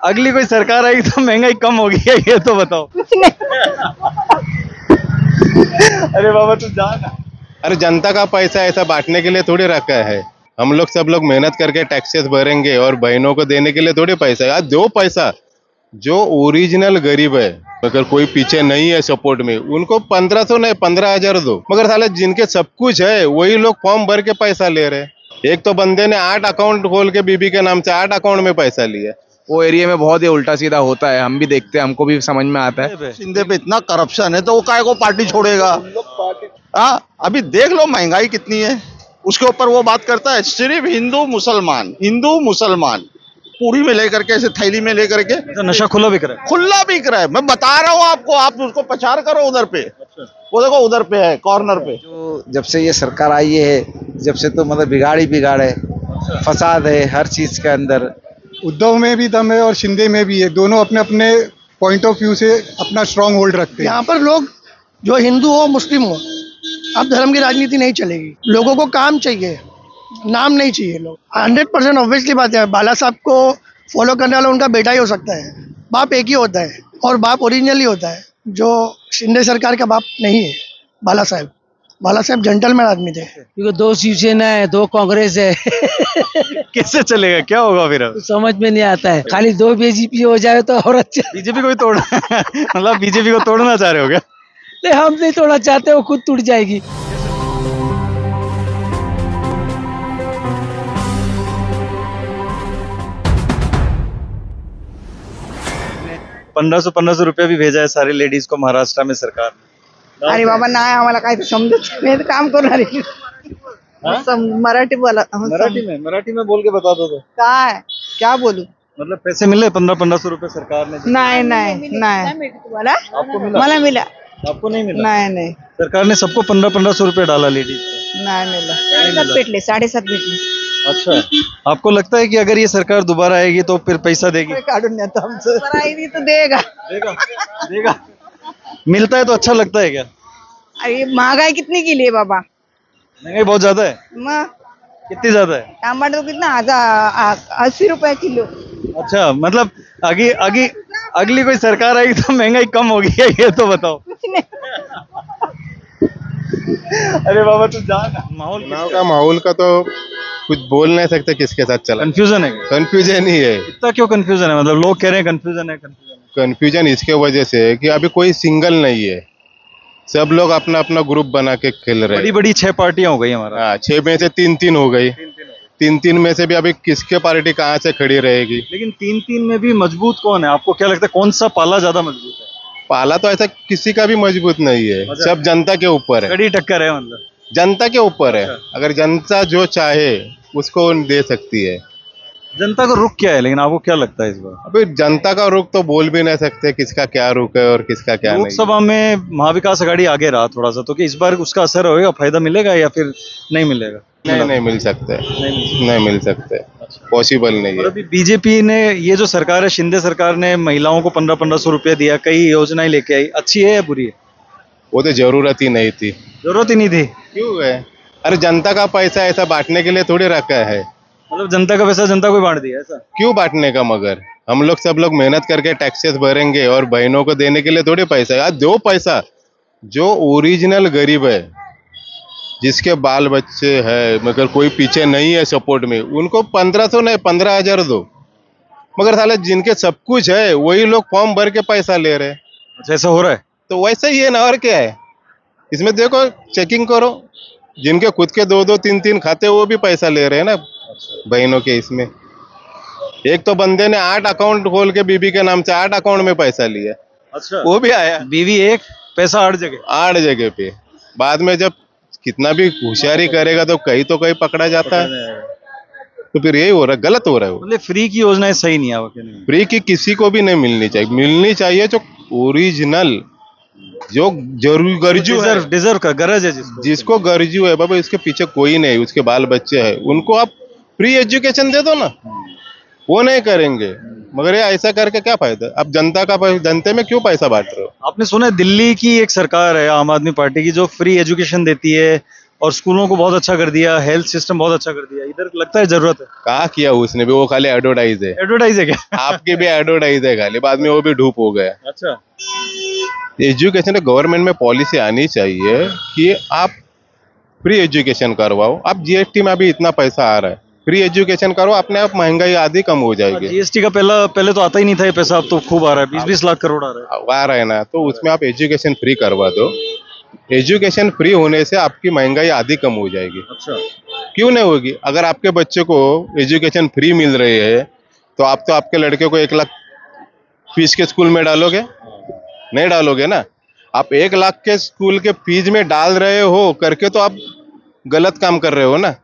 अगली कोई सरकार आएगी तो महंगाई कम होगी क्या, ये तो बताओ। कुछ नहीं। अरे बाबा तू जा ना। अरे जनता का पैसा ऐसा बांटने के लिए थोड़ी रखा है। हम लोग सब लोग मेहनत करके टैक्सेस भरेंगे और बहनों को देने के लिए थोड़ी पैसा है। आज दो पैसा जो ओरिजिनल गरीब है, अगर कोई पीछे नहीं है सपोर्ट में, उनको 1500 नहीं 15,000 दो। मगर साले जिनके सब कुछ है वही लोग फॉर्म भर के पैसा ले रहे हैं। एक तो बंदे ने 8 अकाउंट खोल के बीबी के नाम से 8 अकाउंट में पैसा लिया। वो एरिया में बहुत ही उल्टा सीधा होता है, हम भी देखते हैं, हमको भी समझ में आता है। शिंदे पे इतना करप्शन है तो वो काय को पार्टी छोड़ेगा। हाँ, अभी देख लो महंगाई कितनी है, उसके ऊपर वो बात करता है। सिर्फ हिंदू मुसलमान पूरी में लेकर के, ऐसे थैली में लेकर के तो नशा खुला बिक रहा है। खुला बिक रहा है। मैं बता रहा हूँ आपको, आप उसको प्रचार करो उधर पे। वो देखो उधर पे है कॉर्नर पे। जो जब से ये सरकार आई है, जब से तो मतलब बिगाड़ है, फसाद है हर चीज के अंदर। उद्धव में भी दम है और शिंदे में भी है, दोनों अपने अपने पॉइंट ऑफ व्यू से अपना स्ट्रांग होल्ड रखते हैं। यहाँ पर लोग जो हिंदू हो मुस्लिम हो, अब धर्म की राजनीति नहीं चलेगी। लोगों को काम चाहिए, नाम नहीं चाहिए। लोग 100% ऑब्वियसली बात है, बाला साहब को फॉलो करने वाला उनका बेटा ही हो सकता है। बाप एक ही होता है और बाप ओरिजिनल ही होता है, जो शिंदे सरकार का बाप नहीं है। बाला साहब जेंटलमैन आदमी थे। क्योंकि 2 शिवसेना है, 2 कांग्रेस है। कैसे चलेगा, क्या होगा फिर अब? समझ में नहीं आता है। खाली 2 बीजेपी हो जाए तो और अच्छा। बीजेपी को भी तोड़ मतलब बीजेपी को तोड़ना चाह रहे हो क्या? नहीं, हम नहीं तोड़ना चाहते, वो खुद टूट जाएगी। 1500 रुपया भी भेजा है सारी लेडीज को महाराष्ट्र में सरकार ने। अरे बाबा नाही, आम्हाला काय समजत नाही, काम करणार आहे। मराठी बोला। मराठी में बोल के बता दो तो। क्या बोलू? मतलब पैसे मिले 1500 रुपए सरकार ने? नाही तुम्हाला? आपको मिला? मला मिला। आपको नहीं मिला? नाही सरकार ने सबको 1500 रुपए डाला लेडीज को। नाही मिला। 7.5 भेटले, 7.5 भेटले। अच्छा, आपको लगता है कि अगर ये सरकार दोबारा आएगी तो फिर पैसा देगी? काढून देतो आमचं। तो देगा। देगा। मिलता है तो अच्छा लगता है क्या? अरे महंगाई कितनी केली है बाबा? महंगाई बहुत ज्यादा है। मग कितनी ज्यादा है? टमाटर कितना 80 रुपए किलो। अच्छा, मतलब अगली कोई सरकार आएगी तो महंगाई कम होगी क्या, ये तो बताओ। कुछ नहीं। अरे बाबा तू जा ना। माहौल का तो कुछ बोल नहीं सकते किसके साथ चला। कंफ्यूजन है? कंफ्यूजन ही है। इतना क्यों कंफ्यूजन है? मतलब लोग कह रहे हैं कंफ्यूजन है। कंफ्यूजन इसके वजह से है कि अभी कोई सिंगल नहीं है, सब लोग अपना अपना ग्रुप बना के खेल रहे हैं। बड़ी 6 पार्टियां हो गई हमारा। हाँ, 6 में से 3 हो गई। 3 में से भी अभी किसके पार्टी कहाँ से खड़ी रहेगी? लेकिन 3 में भी मजबूत कौन है? आपको क्या लगता है कौन सा पाला ज्यादा मजबूत है? पाला तो ऐसा किसी का भी मजबूत नहीं है, सब जनता के ऊपर है। कड़ी टक्कर है, मतलब जनता के ऊपर है। अगर जनता जो चाहे उसको दे सकती है। जनता का रुख क्या है, लेकिन आपको क्या लगता है इस बार? अभी जनता का रुख तो बोल भी नहीं सकते किसका क्या रुख है और किसका क्या नहीं। लोकसभा में महाविकास आघाड़ी आगे रहा थोड़ा सा, तो कि इस बार उसका असर होगा, फायदा मिलेगा या फिर नहीं मिलेगा? नहीं मिल सकते, नहीं मिल सकते, पॉसिबल नहीं है। अभी बीजेपी ने, ये जो सरकार है, शिंदे सरकार ने महिलाओं को 1500 रुपया दिया, कई योजनाएं लेके आई, अच्छी है या बुरी है? वो तो जरूरत ही नहीं थी। जरूरत ही नहीं थी? क्यों है? अरे जनता का पैसा ऐसा बांटने के लिए थोड़ी रखा है। मतलब जनता का पैसा जनता को बांट दिया ऐसा? क्यों बांटने का? मगर हम लोग सब लोग मेहनत करके टैक्सेस भरेंगे और बहनों को देने के लिए थोड़ी पैसा है। आज दो पैसा जो ओरिजिनल गरीब है, जिसके बाल बच्चे है, मगर कोई पीछे नहीं है सपोर्ट में, उनको 1500 नहीं 15,000 दो। मगर साले जिनके सब कुछ है वही लोग फॉर्म भर के पैसा ले रहे हैं। अच्छा, ऐसा हो रहा है? तो वैसा ही है ना, और क्या है इसमें? देखो, चेकिंग करो, जिनके खुद के 2-2, 3-3 खाते वो भी पैसा ले रहे हैं ना बहनों के। इसमें एक तो बंदे ने 8 अकाउंट खोल के बीबी के नाम से 8 अकाउंट में पैसा लिया। अच्छा, वो भी आया। बीवी एक, पैसा 8 जगह पे। बाद में जब कितना भी होशियारी करेगा तो कहीं पकड़ा जाता है। तो फिर यही हो रहा है, गलत हो रहा है। मतलब फ्री की योजनाएं सही नहीं है? फ्री की किसी को भी नहीं मिलनी चाहिए। मिलनी चाहिए जो ओरिजिनल, जो गरजू है, डिजर्व का गरज है, जिसको गरजू है बाबा, इसके पीछे कोई नहीं, उसके बाल बच्चे हैं, उनको आप फ्री एजुकेशन दे दो ना। वो नहीं करेंगे, मगर ये ऐसा करके क्या फायदा? अब जनता में क्यों पैसा बांट रहे हो? आपने सुना है दिल्ली की एक सरकार है आम आदमी पार्टी की, जो फ्री एजुकेशन देती है, और स्कूलों को बहुत अच्छा कर दिया, हेल्थ सिस्टम बहुत अच्छा कर दिया। इधर लगता है जरूरत है। कहा किया उसने भी, वो खाली एडवर्टाइज है। एडवर्टाइज है क्या? आपकी भी एडवर्टाइज है खाली, बाद में वो भी धूप हो गया। अच्छा, एजुकेशन गवर्नमेंट में पॉलिसी आनी चाहिए कि आप फ्री एजुकेशन करवाओ। आप जीएसटी में अभी इतना पैसा आ रहा है, फ्री एजुकेशन करो, अपने आप महंगाई आधी कम हो जाएगी। जीएसटी का पहले तो आता ही नहीं था ये पैसा, अब तो खूब आ रहा है, 20-20 लाख करोड़ आ रहा है। ना, तो उसमें आप एजुकेशन फ्री करवा दो। एजुकेशन फ्री होने से आपकी महंगाई आधी कम हो जाएगी। अच्छा, क्यों नहीं होगी? अगर आपके बच्चे को एजुकेशन फ्री मिल रही है तो आप तो आपके लड़के को 1 लाख फीस के स्कूल में डालोगे? नहीं डालोगे ना। आप 1 लाख के स्कूल के फीस में डाल रहे हो करके तो आप गलत काम कर रहे हो ना।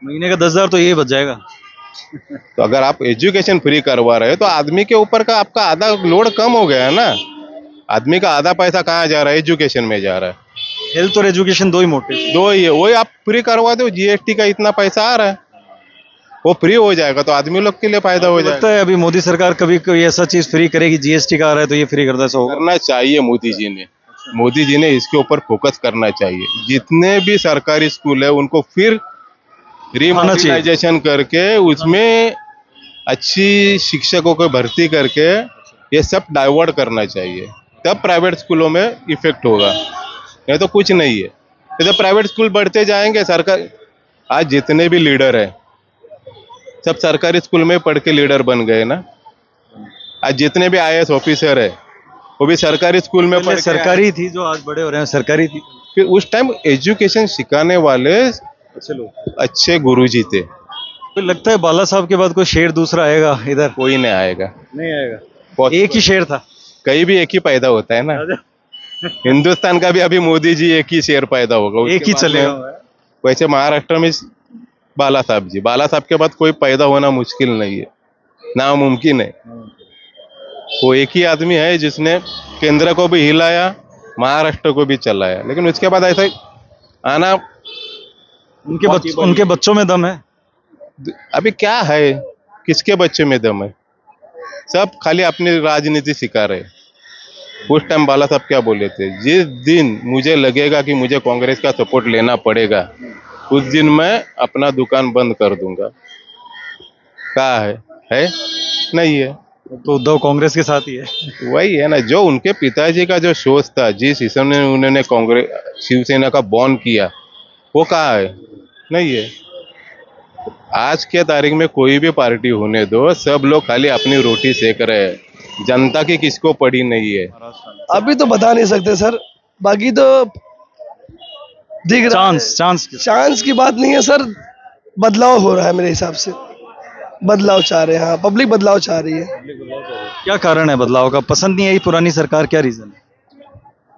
महीने का 10,000 तो ये बच जाएगा। तो अगर आप एजुकेशन फ्री करवा रहे हो तो आदमी के ऊपर का आपका आधा लोड कम हो गया है ना। आदमी का आधा पैसा कहाँ जा रहा है? एजुकेशन में जा रहा है। हेल्थ और एजुकेशन दो ही मोटे, दो ही है, वही आप फ्री करवा दो। जीएसटी का इतना पैसा आ रहा है, वो फ्री हो जाएगा तो आदमी लोग के लिए फायदा हो जाएगा। लगता है अभी मोदी सरकार कभी कोई ऐसा चीज फ्री करेगी, जीएसटी का आ रहा है तो ये फ्री कर दे, ऐसा होगा? करना चाहिए मोदी जी ने इसके ऊपर फोकस करना चाहिए। जितने भी सरकारी स्कूल है उनको फिर रिमॉडर्नाइजेशन करके उसमें अच्छी शिक्षकों को भर्ती करके ये सब डाइवर्ट करना चाहिए, तब प्राइवेट स्कूलों में इफेक्ट होगा। नहीं तो कुछ नहीं है। तो प्राइवेट स्कूल बढ़ते जाएंगे। सरकार आज जितने भी लीडर है सब सरकारी स्कूल में पढ़ के लीडर बन गए ना। आज जितने भी आईएएस ऑफिसर है वो भी सरकारी स्कूल में पढ़ के सरकारी थी, जो आज बड़े हो रहे हैं सरकारी थी। फिर उस टाइम एजुकेशन सिखाने वाले अच्छे गुरुजी थे। तो लगता है बाला साहब के बाद कोई शेर दूसरा आएगा इधर? कोई नहीं आएगा। नहीं आएगा, एक ही शेर था। कहीं भी एक ही पैदा होता है ना। हिंदुस्तान का भी अभी मोदी जी एक ही शेर पैदा होगा, एक ही चलेगा। वैसे महाराष्ट्र में बाला साहब के बाद कोई पैदा होना मुश्किल नहीं है, नामुमकिन है। वो एक ही आदमी है जिसने केंद्र को भी हिलाया, महाराष्ट्र को भी चलाया, लेकिन उसके बाद ऐसा आना। उनके बच्चों में दम है। अभी क्या है, किसके बच्चे में दम है? सब खाली अपनी राजनीति सिखा रहे। उस टाइम बाला साहब क्या बोले थे? जिस दिन मुझे लगेगा कि मुझे कांग्रेस का सपोर्ट लेना पड़ेगा उस दिन मैं अपना दुकान बंद कर दूंगा। कहा है? नहीं है। तो उद्धव कांग्रेस के साथ ही है। वही है ना, जो उनके पिताजी का जो सोच था, जिस हिसाब में उन्होंने कांग्रेस शिवसेना का बॉन्ड किया, वो कहा है? नहीं है। आज के तारीख में कोई भी पार्टी होने दो, सब लोग खाली अपनी रोटी सेक रहे हैं। जनता की किसको पड़ी नहीं है। अभी तो बता नहीं सकते सर, बाकी तो दिख रहा है। चांस की बात नहीं है सर, बदलाव हो रहा है मेरे हिसाब से। बदलाव चाह रहे हैं, हाँ, पब्लिक बदलाव चाह रही है। क्या कारण है बदलाव का? पसंद नहीं आई पुरानी सरकार, क्या रीजन है?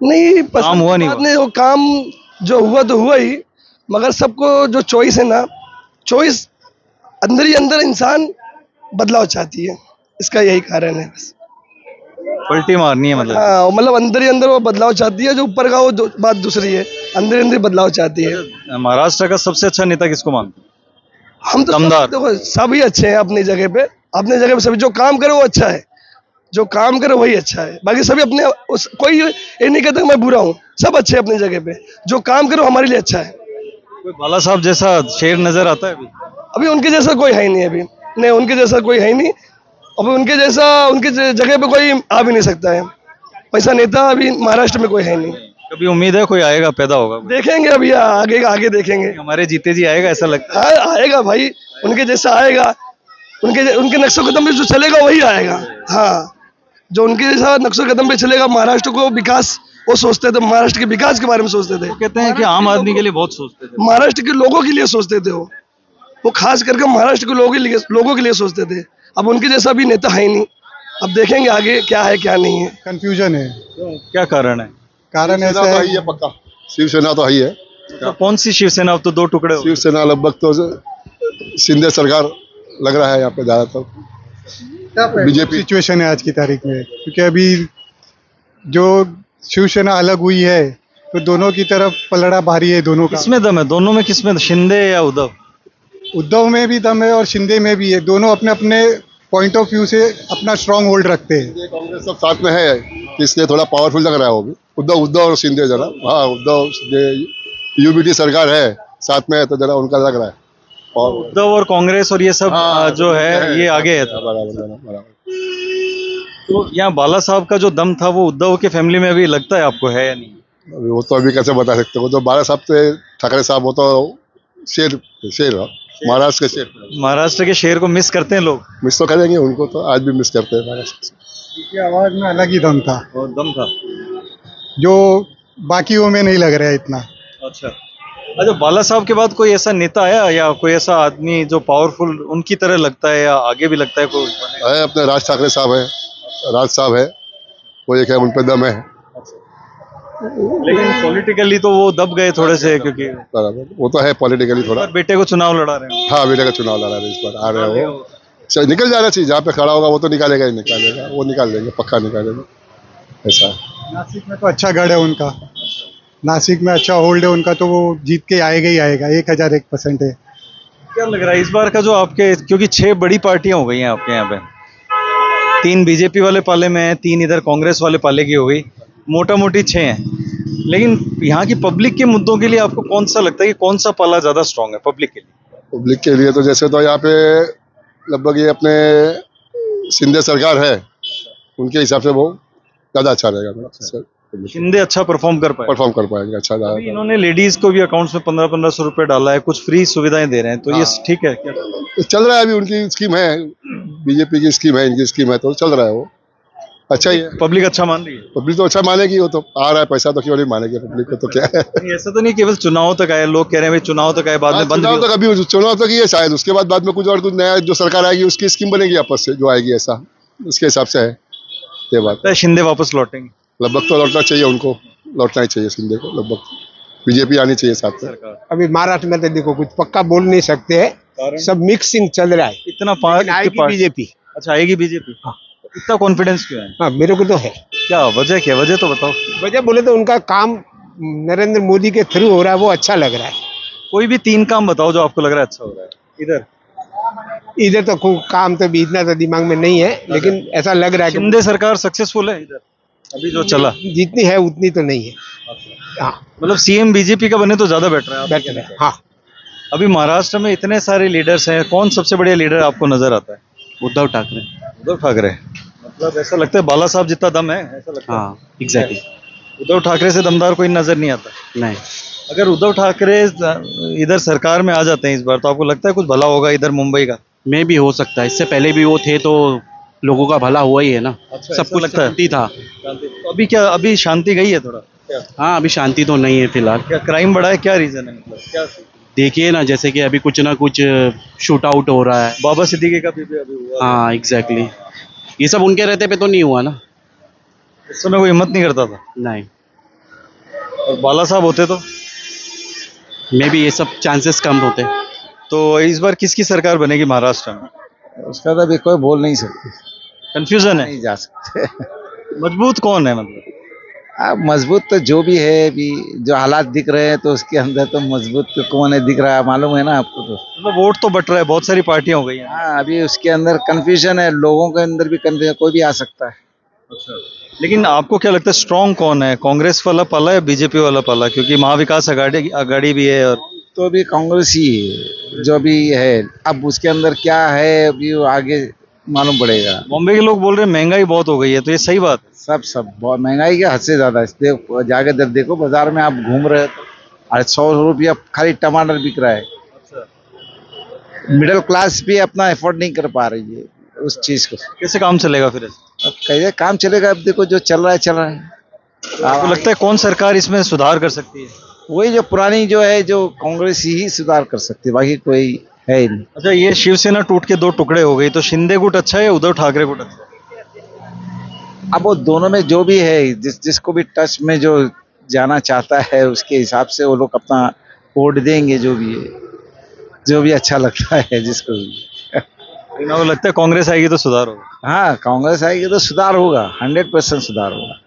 नहीं, काम हुआ नहीं, वो काम जो हुआ तो हुआ ही, मगर सबको जो चॉइस है ना, चॉइस अंदर ही अंदर इंसान बदलाव चाहती है, इसका यही कारण है बस। पलटी मारनी है मतलब? हाँ, मतलब अंदर ही अंदर वो बदलाव चाहती है, जो ऊपर का वो बात दूसरी है, अंदर ही अंदर बदलाव चाहती है। महाराष्ट्र का सबसे अच्छा नेता किसको मानते हैं? हम तो देखो सभी अच्छे हैं अपनी जगह पे, सभी जो काम करे वो अच्छा है, जो काम करे वही अच्छा है। बाकी सभी अपने कोई ये नहीं कहता मैं बुरा हूँ, सब अच्छे हैं अपनी जगह पे, जो काम करे वो हमारे लिए अच्छा है। कोई बाला साहब जैसा शेर नजर आता है अभी उनके जैसा कोई है ही नहीं, अभी नहीं, उनके जैसा कोई है ही नहीं। अभी उनके जगह पे कोई आ भी नहीं सकता है, वैसा नेता अभी महाराष्ट्र में कोई है नहीं। कभी उम्मीद है कोई आएगा, पैदा होगा? देखेंगे अभी, आगे देखेंगे। हमारे जीते जी आएगा ऐसा लगता है? हाँ, आएगा भाई, उनके जैसा आएगा, उनके नक्शे कदम पे जो चलेगा वही आएगा। हाँ, जो उनके जैसा नक्शे कदम पे चलेगा, महाराष्ट्र को विकास वो सोचते थे, महाराष्ट्र के विकास के बारे में सोचते थे। कहते हैं कि आम आदमी के लिए बहुत सोचते थे, महाराष्ट्र के लोगों के लिए सोचते थे, वो खास करके महाराष्ट्र के लोगों के लिए सोचते थे। अब उनके जैसा भी नेता है ही नहीं। अब देखेंगे आगे क्या है क्या नहीं है। कंफ्यूजन है। क्या कारण है? कारण ऐसा है, पक्का शिवसेना तो ही है। तो कौन सी शिवसेना? अब तो दो टुकड़े हो। शिवसेना लगभग तो शिंदे सरकार लग रहा है यहाँ पे ज्यादातर। बीजेपी सिचुएशन है आज की तारीख में, क्योंकि अभी जो शिवसेना अलग हुई है तो दोनों की तरफ पलड़ा भारी है। दोनों का किसमें दम है? दोनों में किसमें? शिंदे या उद्धव? उद्धव में भी दम है और शिंदे में भी है। दोनों अपने अपने पॉइंट ऑफ व्यू से अपना स्ट्रांग होल्ड रखते हैं। कांग्रेस सब साथ में है, इसलिए थोड़ा पावरफुल लग रहा है वो भी। उद्धव और शिंदे जरा, हाँ, उद्धव शिंदे यूबीटी सरकार है साथ में है, तो जरा उनका लग रहा है। और उद्धव और कांग्रेस और ये सब जो है ये आगे है। बराबर। तो यहाँ बाला साहब का जो दम था वो उद्धव के फैमिली में अभी लगता है आपको है या नहीं? अभी वो तो अभी कैसे बता सकते हो, वो तो बाला साहब थे, ठाकरे साहब, वो तो शेर महाराष्ट्र के शेर। महाराष्ट्र के शेर को मिस करते हैं लोग। मिस तो करेंगे, उनको तो आज भी मिस करते हैं महाराष्ट्र। उनकी आवाज में अलग ही दम था, और दम था जो बाकियों में नहीं लग रहा है इतना। अच्छा, बाला साहब के बाद कोई ऐसा नेता आया या कोई ऐसा आदमी जो पावरफुल उनकी तरह लगता है या आगे भी लगता है कोई है? अपने राज ठाकरे साहब है, राज साहब है, वो एक है, उन पे दम है। लेकिन पॉलिटिकली तो वो दब गए थोड़े से, क्योंकि बराबर वो तो है पॉलिटिकली थोड़ा। बेटे को चुनाव लड़ा रहे हैं। हाँ, बेटे का चुनाव लड़ा रहे हैं इस बार, आ रहे हैं वो। निकल जाना चाहिए, जहाँ पे खड़ा होगा वो तो निकालेगा ही निकालेगा, वो निकाल देंगे, पक्का निकालेंगे, ऐसा है। नासिक में तो अच्छा गढ़ है उनका, नासिक में अच्छा होल्ड है उनका, तो वो जीत के आएगा ही आएगा, 1001% है। क्या लग रहा है इस बार का जो आपके, क्योंकि 6 बड़ी पार्टियां हो गई हैं आपके यहाँ पे, 3 बीजेपी वाले पाले में है, 3 इधर कांग्रेस वाले पाले की हो गई, मोटा मोटी 6 हैं। लेकिन यहाँ की पब्लिक के मुद्दों के लिए आपको कौन सा लगता है कि कौन सा पाला ज्यादा स्ट्रांग है पब्लिक के लिए? पब्लिक के लिए तो जैसे तो यहाँ पे लगभग ये अपने शिंदे सरकार है, उनके हिसाब से वो ज्यादा अच्छा रहेगा। शिंदे अच्छा परफॉर्म कर पाएंगे अच्छा ज्यादा। इन्होंने लेडीज को भी अकाउंट्स में 1500 रुपए डाला है, कुछ फ्री सुविधाएं दे रहे हैं, तो ये ठीक है क्या? चल रहा है, अभी उनकी स्कीम है, बीजेपी की स्कीम है, इनकी स्कीम है, तो चल रहा है वो, अच्छा ही है। पब्लिक अच्छा मान रही है? पब्लिक तो अच्छा मानेगी, वो तो आ रहा है पैसा, तो क्यों नहीं मानेगी पब्लिक को, तो क्या है। ऐसा तो नहीं केवल चुनाव तक आए, लोग कह रहे हैं भाई चुनाव तक आए, बाद में बंद चुनाव तक, अभी चुनाव तक ही है शायद, उसके बाद में कुछ और कुछ नया जो सरकार आएगी उसकी स्कीम बनेगी आपस से, जो आएगी ऐसा उसके हिसाब से है ये बात है। शिंदे वापस लौटेंगे? लगभग तो लौटना चाहिए, उनको लौटना ही चाहिए शिंदे को, लगभग बीजेपी आनी चाहिए साथ में। अभी महाराष्ट्र में तो देखो कुछ पक्का बोल नहीं सकते हैं, सब मिक्सिंग चल रहा है। इतना बीजेपी। अच्छा, आएगी बीजेपी? इतना कॉन्फिडेंस क्यों है? हाँ, मेरे को तो है। क्या वजह, क्या वजह तो बताओ। वजह बोले तो उनका काम नरेंद्र मोदी के थ्रू हो रहा है, वो अच्छा लग रहा है। कोई भी 3 काम बताओ जो आपको लग रहा है अच्छा हो रहा है इधर तो खूब काम तो भी इतना तो दिमाग में नहीं है, लेकिन ऐसा लग रहा है कि शिंदे सरकार सक्सेसफुल है इधर अभी जो चला, जितनी है उतनी तो नहीं है। हाँ, मतलब सीएम बीजेपी का बने तो ज्यादा बेटर है। बेटर है। हाँ, अभी महाराष्ट्र में इतने सारे लीडर्स हैं, कौन सबसे बढ़िया लीडर आपको नजर आता है? उद्धव ठाकरे। उद्धव ठाकरे, मतलब ऐसा लगता है बाला साहब जितना दम है, ऐसा लगता है। हाँ, एग्जैक्टली। उद्धव ठाकरे से दमदार कोई नजर नहीं आता? नहीं। अगर उद्धव ठाकरे इधर सरकार में आ जाते हैं इस बार, तो आपको लगता है कुछ भला होगा इधर मुंबई का? में भी हो सकता है, इससे पहले भी वो थे तो लोगों का भला हुआ ही है ना। अच्छा, सब कुछ शांति था। तो अभी क्या, अभी शांति गई है थोड़ा? हाँ, अभी शांति तो नहीं है फिलहाल। क्या क्राइम बढ़ा है, क्या रीजन है, मतलब क्या? देखिए ना, जैसे कि अभी कुछ ना कुछ शूट आउट हो रहा है। बाबा सिद्दीकी का भी अभी हुआ। हाँ, एग्जैक्टली। ये सब उनके रहते पे तो नहीं हुआ ना, इस समय कोई हिम्मत नहीं करता था। नहीं। और बाला साहब होते तो मे बी ये सब चांसेस कम होते। तो इस बार किसकी सरकार बनेगी महाराष्ट्र में? उसका तो अभी कोई बोल नहीं सकते, कंफ्यूजन है, नहीं जा सकते। मजबूत कौन है मतलब? अब मजबूत तो जो भी है, अभी जो हालात दिख रहे हैं तो उसके अंदर तो मजबूत तो कौन है दिख रहा है, मालूम है ना आपको। तो मतलब वोट तो बट रहा है, बहुत सारी पार्टियां हो गई हैं। हाँ, अभी उसके अंदर कंफ्यूजन है, लोगों के अंदर भी कंफ्यूजन, कोई भी आ सकता है। अच्छा, लेकिन आपको क्या लगता है स्ट्रॉन्ग कौन है, कांग्रेस वाला पाला या बीजेपी वाला पाला? क्योंकि महाविकास आघाड़ी भी है, और तो अभी कांग्रेस ही है जो भी है। अब उसके अंदर क्या है अभी वो आगे मालूम पड़ेगा। बॉम्बे के लोग बोल रहे हैं महंगाई बहुत हो गई है, तो ये सही बात है? सब बहुत महंगाई के हद से ज्यादा है। जाके जब देखो बाजार में आप घूम रहे हो तो 100 रुपया खाली टमाटर बिक रहा है। मिडिल क्लास भी अपना एफोर्ड नहीं कर पा रही है उस चीज को। कैसे काम चलेगा फिर? अब कैसे काम चलेगा? अब देखो जो चल रहा है चल रहा है। आपको लगता है कौन सरकार इसमें सुधार कर सकती है? वही जो पुरानी जो है, जो कांग्रेस ही सुधार कर सकती है, बाकी कोई है ही नहीं। अच्छा, ये शिवसेना टूट के 2 टुकड़े हो गई, तो शिंदे गुट अच्छा है या उद्धव ठाकरे गुट अच्छा है? अब वो दोनों में जो भी है, जिसको भी टच में जो जाना चाहता है उसके हिसाब से वो लोग अपना वोट देंगे, जो भी है, जो भी अच्छा लगता है जिसको भी। वो लगता है कांग्रेस आएगी तो सुधार होगा? हाँ, कांग्रेस आएगी तो सुधार होगा, 100% सुधार होगा।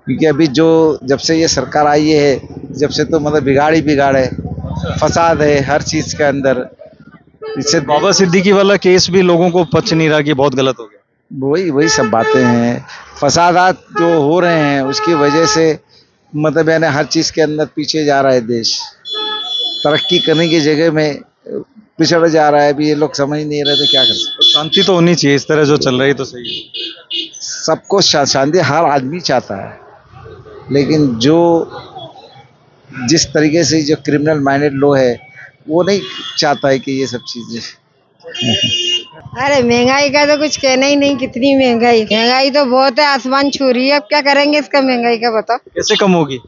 क्योंकि अभी जो जब से ये सरकार आई है, जब से तो मतलब बिगाड़ ही बिगाड़ है, फसाद है हर चीज के अंदर। इससे बाबा सिद्दीकी वाला केस भी लोगों को पच नहीं रहा कि बहुत गलत हो गया। वही सब बातें हैं, फसादात जो हो रहे हैं उसकी वजह से मतलब यानी हर चीज के अंदर पीछे जा रहा है देश, तरक्की करने की जगह में पिछड़ जा रहा है। अभी ये लोग समझ नहीं रहे तो क्या कर सकते। तो शांति तो होनी चाहिए, इस तरह जो चल रही है तो सही है। सबको शांति हर आदमी चाहता है, लेकिन जो जिस तरीके से जो क्रिमिनल माइंडेड लोग है वो नहीं चाहता है कि ये सब चीजें। अरे महंगाई का तो कुछ कहना ही नहीं, कितनी महंगाई तो बहुत है, आसमान छू रही है। अब क्या करेंगे इसका महंगाई का, बताओ कैसे कम होगी?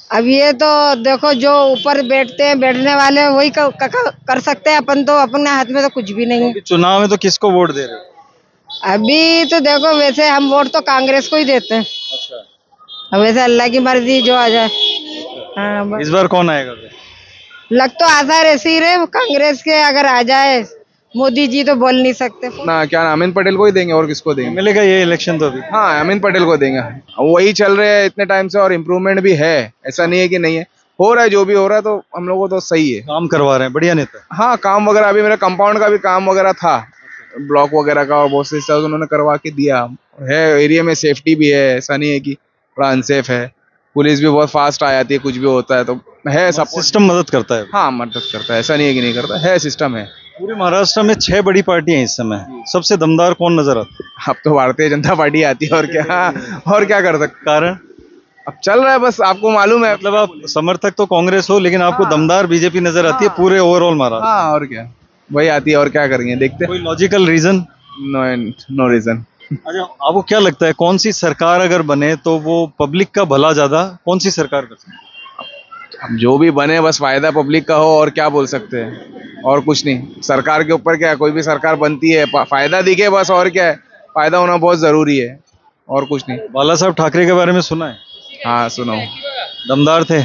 अब ये तो देखो, जो ऊपर बैठते हैं, बैठने वाले वही कर सकते हैं। अपन तो अपने हाथ में तो कुछ भी नहीं है। चुनाव में तो किसको वोट दे रहे हो? अभी तो देखो, वैसे हम वोट तो कांग्रेस को ही देते हैं। अब वैसे अल्लाह की मर्जी जो आ जाए। हाँ, इस बार कौन आएगा? लग तो आसार ऐसे ही रहे, कांग्रेस के अगर आ जाए। मोदी जी तो बोल नहीं सकते ना, क्या अमीन पटेल को ही देंगे और किसको देंगे? मिलेगा ये इलेक्शन तो अभी। हाँ, अमीन पटेल को देंगे। वही चल रहे हैं इतने टाइम से और इम्प्रूवमेंट भी है, ऐसा नहीं है कि नहीं है। हो रहा है, जो भी हो रहा है तो हम लोगों को तो सही है। काम करवा रहे हैं, बढ़िया नेता। हाँ, काम वगैरह अभी मेरा कंपाउंड का भी काम वगैरह था, ब्लॉक वगैरह का, और बहुत से स्टाफ उन्होंने करवा के दिया है। एरिया में सेफ्टी भी है, ऐसा नहीं है कि थोड़ा अनसेफ है। पुलिस भी बहुत फास्ट आ जाती है, कुछ भी होता है तो है, सब सिस्टम मदद करता है। हाँ, मदद करता है, ऐसा नहीं है कि नहीं करता है, सिस्टम है। पूरे महाराष्ट्र में 6 बड़ी पार्टियां हैं इस समय, सबसे दमदार कौन नजर आता है? अब तो भारतीय जनता पार्टी आती है, और क्या कर सकते। कारण अब चल रहा है, बस आपको मालूम है। मतलब आप समर्थक तो कांग्रेस हो, लेकिन आपको दमदार बीजेपी नजर आती है पूरे ओवरऑल महाराष्ट्र। हाँ, और क्या, वही आती है, और क्या करेंगे, देखते हैं। कोई लॉजिकल रीजन? No reason. अच्छा, आपको क्या लगता है कौन सी सरकार अगर बने तो वो पब्लिक का भला ज्यादा कौन सी सरकार कर सकती है? अब जो भी बने बस फायदा पब्लिक का हो, और क्या बोल सकते हैं, और कुछ नहीं। सरकार के ऊपर क्या है, कोई भी सरकार बनती है फायदा दिखे बस, और क्या है, फायदा होना बहुत जरूरी है, और कुछ नहीं। बाला साहब ठाकरे के बारे में सुना है? हाँ, सुनो। दमदार थे?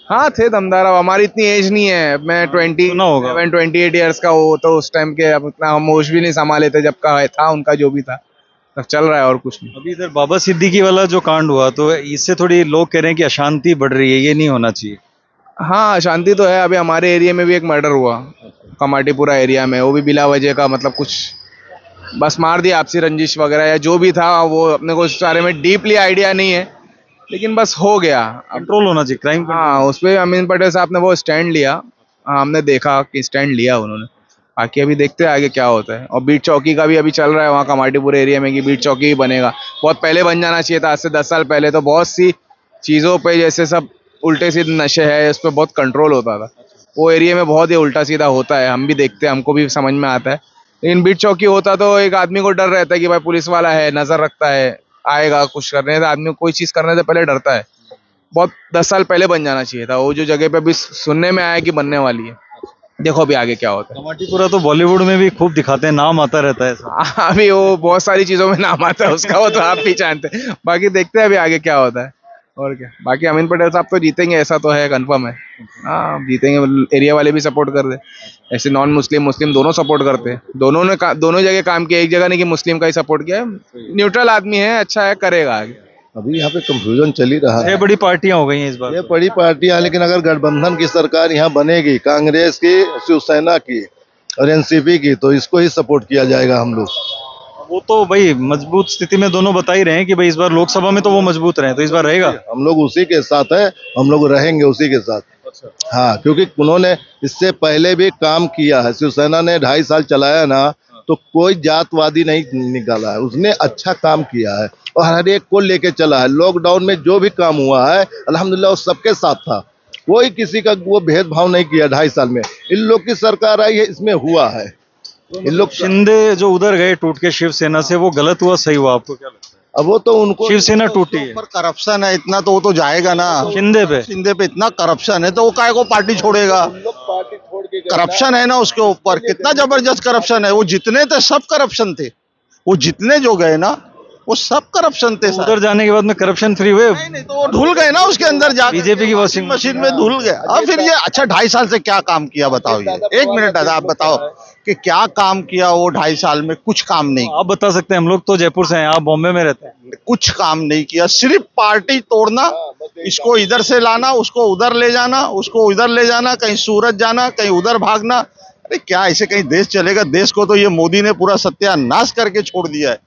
हाँ, थे दमदार। अब हमारी इतनी एज नहीं है, मैं 28 ईयर्स का हो, तो उस टाइम के अब इतना हम होश भी नहीं संभाले थे जब का था उनका, जो भी था तब चल रहा है, और कुछ नहीं। अभी इधर बाबा सिद्दीकी वाला जो कांड हुआ, तो इससे थोड़ी लोग कह रहे हैं कि अशांति बढ़ रही है, ये नहीं होना चाहिए। हाँ, अशांति तो है। अभी हमारे एरिया में भी एक मर्डर हुआ, कमाटीपुरा एरिया में, वो भी बिला वजह का, मतलब कुछ बस मार दिया, आपसी रंजिश वगैरह या जो भी था, वो अपने को उस बारे में डीपली आइडिया नहीं है, लेकिन बस हो गया। कंट्रोल होना चाहिए क्राइम। हाँ, उस पर अमीन पटेल साहब ने वो स्टैंड लिया। हाँ, हमने देखा कि स्टैंड लिया उन्होंने। बाकी अभी देखते हैं आगे क्या होता है। और बीट चौकी का भी अभी चल रहा है वहाँ कमाटीपुर एरिया में कि बीट चौकी ही बनेगा। बहुत पहले बन जाना चाहिए था, आज से 10 साल पहले। तो बहुत सी चीज़ों पे जैसे सब उल्टे सीधे नशे है, उस पर बहुत कंट्रोल होता था। वो एरिया में बहुत ही उल्टा सीधा होता है, हम भी देखते हैं, हमको भी समझ में आता है। लेकिन बीट चौकी होता तो एक आदमी को डर रहता है कि भाई पुलिस वाला है, नजर रखता है, आएगा कुछ करने से। आदमी कोई चीज़ करने से पहले डरता है। बहुत 10 साल पहले बन जाना चाहिए था वो, जो जगह पे भी सुनने में आया कि बनने वाली है। देखो अभी आगे क्या होता है। कमाटीपुरा तो बॉलीवुड में भी खूब दिखाते हैं, नाम आता रहता है। अभी वो बहुत सारी चीजों में नाम आता है उसका, वो तो आप भी जानते हैं। बाकी देखते हैं अभी आगे क्या होता है, और क्या। बाकी अमीन पटेल साहब तो जीतेंगे, ऐसा तो है, कंफर्म है। हाँ, जीतेंगे। एरिया वाले भी सपोर्ट कर दे, ऐसे नॉन मुस्लिम मुस्लिम दोनों सपोर्ट करते हैं। दोनों जगह काम किया, एक जगह नहीं कि मुस्लिम का ही सपोर्ट किया। न्यूट्रल आदमी है, अच्छा है, करेगा आगे। अभी यहाँ पे कंफ्यूजन चल ही रहा है। 6 बड़ी पार्टियां हो गई हैं इस बार। ये बड़ी पार्टियां, लेकिन अगर गठबंधन की सरकार यहाँ बनेगी, कांग्रेस की, शिवसेना की और एनसीपी की, तो इसको ही सपोर्ट किया जाएगा हम लोग। वो तो भाई मजबूत स्थिति में दोनों बता ही रहे हैं कि भाई इस बार लोकसभा में तो वो मजबूत रहे, तो इस बार रहेगा। हम लोग उसी के साथ है, हम लोग रहेंगे उसी के साथ। हाँ, क्योंकि उन्होंने इससे पहले भी काम किया है। शिवसेना ने 2.5 साल चलाया ना, तो कोई जातवादी नहीं निकाला है, उसने अच्छा काम किया है और हर एक को लेके चला है। लॉकडाउन में जो भी काम हुआ है अल्हम्दुलिल्लाह वो सबके साथ था, कोई किसी का वो भेदभाव नहीं किया। 2.5 साल में इन लोग की सरकार आई है, इसमें हुआ है। इन लोग शिंदे जो उधर गए टूट के शिवसेना से, वो गलत हुआ सही हुआ, आपको क्या लगता है? अब वो तो उनको शिवसेना टूटी है, पर करप्शन है इतना, तो वो तो जाएगा ना। शिंदे पे इतना करप्शन है तो वो काहे को पार्टी छोड़ेगा। करप्शन है ना उसके ऊपर, कितना जबरदस्त करप्शन है। वो जितने थे सब करप्शन थे, वो जितने जो गए ना वो सब करप्शन थे। उधर जाने के बाद में करप्शन फ्री हुए? नहीं, तो वो ढुल गए ना उसके अंदर जाके, बीजेपी की वॉशिंग मशीन में धुल गए। अब फिर ये अच्छा 2.5 साल से क्या काम किया बताओ। ये 1 मिनट दादा आप बताओ कि क्या काम किया वो 2.5 साल में। कुछ काम नहीं। आप बता सकते हैं, हम लोग तो जयपुर से हैं, आप बॉम्बे में रहते हैं। कुछ काम नहीं किया, सिर्फ पार्टी तोड़ना, इसको इधर से लाना, उसको उधर ले जाना, उसको उधर ले जाना, कहीं सूरत जाना, कहीं उधर भागना। अरे क्या ऐसे कहीं देश चलेगा? देश को तो ये मोदी ने पूरा सत्यानाश करके छोड़ दिया है।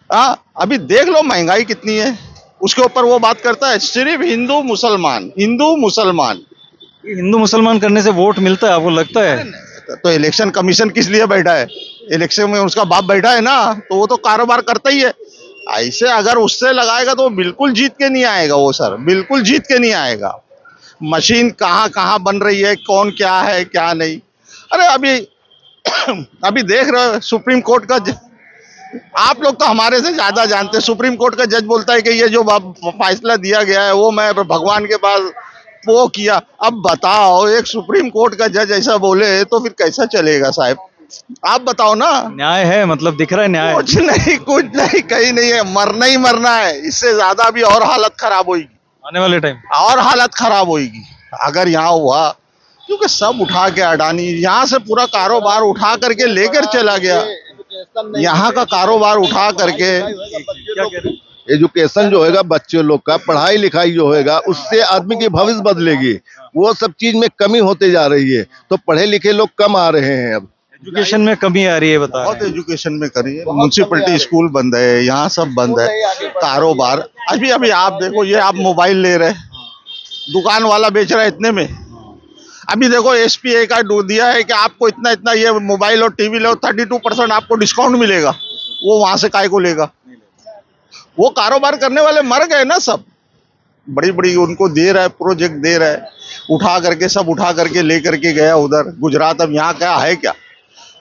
हाँ, अभी देख लो महंगाई कितनी है। 6 बड़ी पार्टियां हो गई हैं इस बार। ये बड़ी पार्टियां हैं, अच्छा है, करेगा आगे। अभी यहाँ पे कंफ्यूजन चल ही रहा है। है बड़ी पार्टियां हो गई हैं इस बार। देखो महंगाई कितनी है। उसके ऊपर वो बात करता है सिर्फ हिंदू मुसलमान, हिंदू मुसलमान। हिंदू मुसलमान करने से वोट मिलता है आपको लगता है? तो इलेक्शन कमीशन किस लिए बैठा है? इलेक्शन में उसका बाप बैठा है ना, तो वो तो कारोबार करता ही है। ऐसे अगर उससे लगाएगा तो बिल्कुल जीत के नहीं आएगा वो सर, बिल्कुल जीत के नहीं आएगा। मशीन कहाँ कहाँ बन रही है, कौन क्या है क्या नहीं। अरे अभी देख रहे हो सुप्रीम कोर्ट का आप लोग तो हमारे से ज्यादा जानते हैं। सुप्रीम कोर्ट का जज बोलता है कि ये जो फैसला दिया गया है वो मैं भगवान के पास वो किया। अब बताओ एक सुप्रीम कोर्ट का जज ऐसा बोले तो फिर कैसा चलेगा साहब? आप बताओ ना। न्याय है, मतलब दिख रहा है न्याय? कुछ नहीं कहीं नहीं है। मरना ही मरना है, इससे ज्यादा अभी और हालत खराब होगी आने वाले टाइम, और हालत खराब होगी अगर यहाँ हुआ। क्योंकि सब उठा के अडानी यहाँ से पूरा कारोबार उठा करके लेकर चला गया। यहाँ का कारोबार उठा करके एजुकेशन जो होगा बच्चे लोग का, पढ़ाई लिखाई जो होगा उससे आदमी की भविष्य बदलेगी। वो सब चीज में कमी होते जा रही है, तो पढ़े लिखे लोग कम आ रहे हैं। अब एजुकेशन में कमी आ रही है, बता बहुत एजुकेशन में करी है। म्यूनसिपलिटी स्कूल बंद है, यहाँ सब बंद है। कारोबार अभी आप देखो, ये आप मोबाइल ले रहे, दुकान वाला बेच रहा है इतने में। अभी देखो SPA का दिया है कि आपको इतना इतना ये मोबाइल और टीवी लो 32% आपको डिस्काउंट मिलेगा। वो वहां से काय को लेगा? वो कारोबार करने वाले मर गए ना सब। बड़ी बड़ी उनको दे रहा है, प्रोजेक्ट दे रहा है, उठा करके सब उठा करके लेकर के गया उधर गुजरात। अब यहाँ क्या है क्या?